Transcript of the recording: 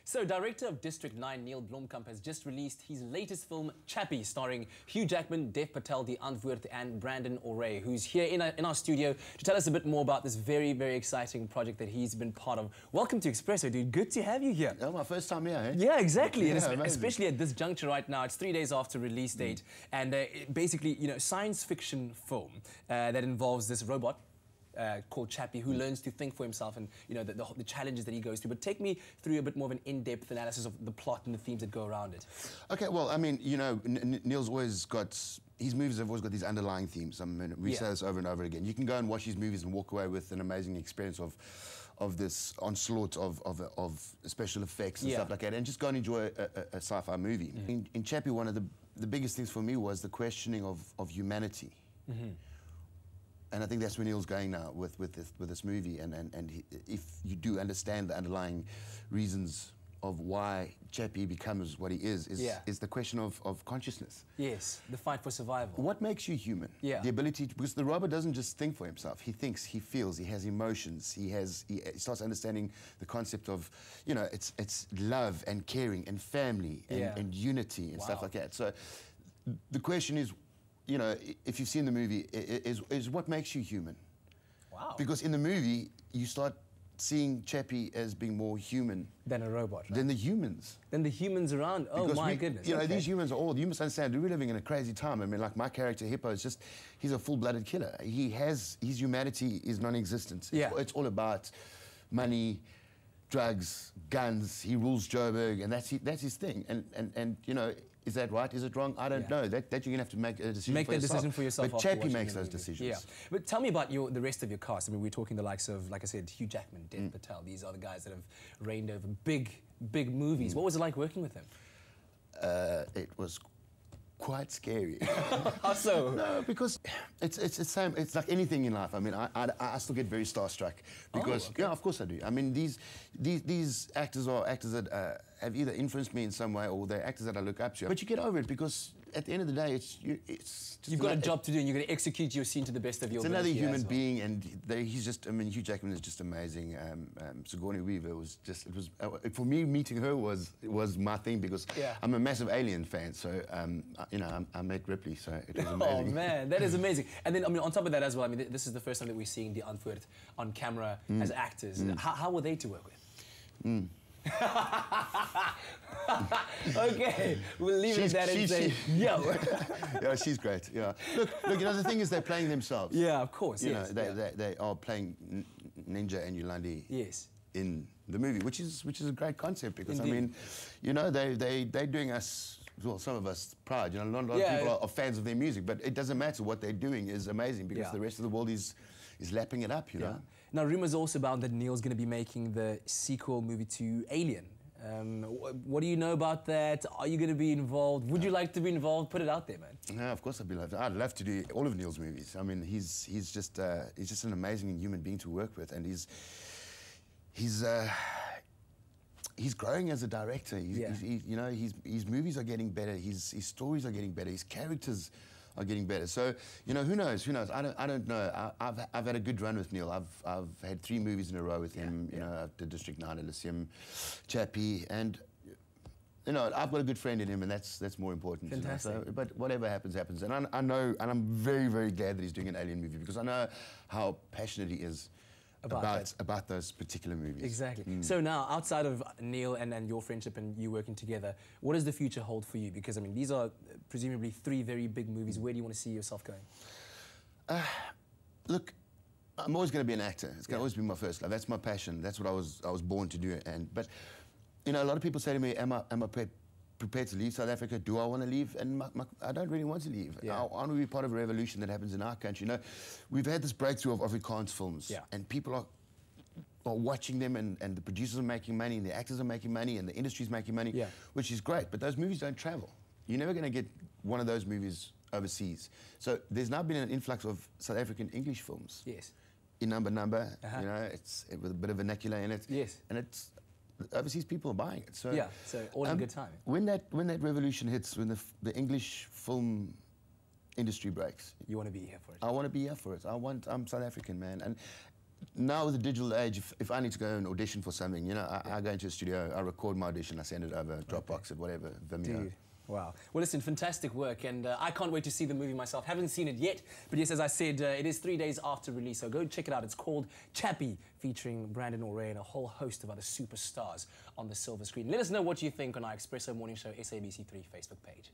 So, director of District 9, Neil Blomkamp, has just released his latest film, Chappie, starring Hugh Jackman, Dev Patel, Antwoord, and Brandon Auret, who's here in our studio to tell us a bit more about this very, very exciting project that he's been part of. Welcome to Expresso, dude. Good to have you here. Oh, my first time here, eh? Yeah, exactly. Yeah, and especially at this juncture right now. It's 3 days after release date. And basically, you know, science fiction film that involves this robot called Chappie, who learns to think for himself and, you know, the challenges that he goes through. But take me through a bit more of an in-depth analysis of the plot and the themes that go around it. Okay, well, I mean, you know, Neil's always got, his movies have always got these underlying themes. I mean, we say this over and over again. You can go and watch his movies and walk away with an amazing experience of this onslaught of special effects and stuff like that, and just go and enjoy a sci-fi movie. In Chappie, one of the biggest things for me was the questioning of humanity. And I think that's where Neil's going now with this movie. And if you do understand the underlying reasons of why Chappie becomes what he is the question of consciousness. Yes, the fight for survival. What makes you human? The ability to, because the robot doesn't just think for himself. He thinks, he feels, he has emotions. He starts understanding the concept of, you know, it's love and caring and family and unity and stuff like that. So the question is, you know, if you've seen the movie, is what makes you human. Wow. Because in the movie, you start seeing Chappie as being more human than a robot, right? Than the humans. Than the humans around. Oh, because my goodness. You know, these humans are all, you must understand, we're living in a crazy time. I mean, like my character, Hippo, is just, he's a full-blooded killer. His humanity is non-existent. It's all about money, drugs, guns. He rules Joburg, and that's his thing. And you know, is that right? Is it wrong? I don't know. That you're going to have to make a decision for yourself. Make that decision for yourself. But Chappie makes those decisions. Yeah. But tell me about the rest of your cast. I mean, we're talking the likes of, like I said, Hugh Jackman, Dev Patel. These are the guys that have reigned over big movies. What was it like working with them? It was quite scary. How so? No, because it's the same. It's like anything in life. I mean, I still get very starstruck because yeah, of course I do. I mean, these actors are actors that have either influenced me in some way or they're actors that I look up to. But you get over it because at the end of the day, it's just you've got a job to do and you're going to execute your scene to the best of your ability. It's another human being, and he's just. I mean, Hugh Jackman is just amazing. Sigourney Weaver was just. It was for me, meeting her was my thing because I'm a massive Alien fan. So you know, I met Ripley, so it was amazing. Oh man, that is amazing. And then I mean, on top of that as well, I mean, this is the first time that we're seeing the Antwoord on camera as actors. How were they to work with? Okay, we'll leave it at that and say, yo. Yeah, she's great. Yeah. Look, you know, the thing is, they're playing themselves. Yeah, of course. You know, they are playing Ninja and Yolandi. Yes. In the movie, which is a great concept because I mean, you know, they're doing us, well, some of us proud. You know, a lot of people are fans of their music, but it doesn't matter. What they're doing is amazing because the rest of the world is lapping it up. You know. Now, rumors also abound that Neil's going to be making the sequel movie to Alien. What do you know about that? Are you going to be involved? Would you like to be involved? Put it out there, man. Yeah, of course I'd love to do all of Neil's movies. I mean, he's just an amazing human being to work with, and he's growing as a director. You know, his movies are getting better. His stories are getting better. His characters are getting better. So, you know, who knows? Who knows? I don't know. I've had a good run with Neil. I've had 3 movies in a row with him. You know, the District 9, Elysium, Chappie, and you know, I've got a good friend in him, and that's more important. Fantastic. You know? So, but whatever happens, happens. And I know, and I'm very, very glad that he's doing an Alien movie because I know how passionate he is about those particular movies. Exactly. So now, outside of Neil and your friendship and you working together, what does the future hold for you? Because, I mean, these are presumably 3 very big movies. Where do you want to see yourself going? Look, I'm always going to be an actor. It's going to always be my first love. That's my passion. That's what I was born to do. But, you know, a lot of people say to me, am I prepared to leave South Africa? Do I want to leave? And I don't really want to leave. I want to be part of a revolution that happens in our country. You know, we've had this breakthrough of Afrikaans films, and people are watching them, and the producers are making money, and the actors are making money, and the industry's making money, which is great. But those movies don't travel. You're never going to get one of those movies overseas. So there's now been an influx of South African English films. Yes. In number, you know, it's with a bit of vernacular in it. Yes. And it's overseas people are buying it. So so all in good time. When that revolution hits, when the English film industry breaks, you want to be here for it. I want to be here for it. I'm South African, man, and now with the digital age, if I need to go and audition for something, you know, I go into a studio, I record my audition, I send it over, Dropbox, or whatever, Vimeo. Dude. Wow. Well, listen, fantastic work, and I can't wait to see the movie myself. Haven't seen it yet, but yes, as I said, it is 3 days after release, so go check it out. It's called Chappie, featuring Brandon Auret and a whole host of other superstars on the silver screen. Let us know what you think on our Expresso Morning Show SABC3 Facebook page.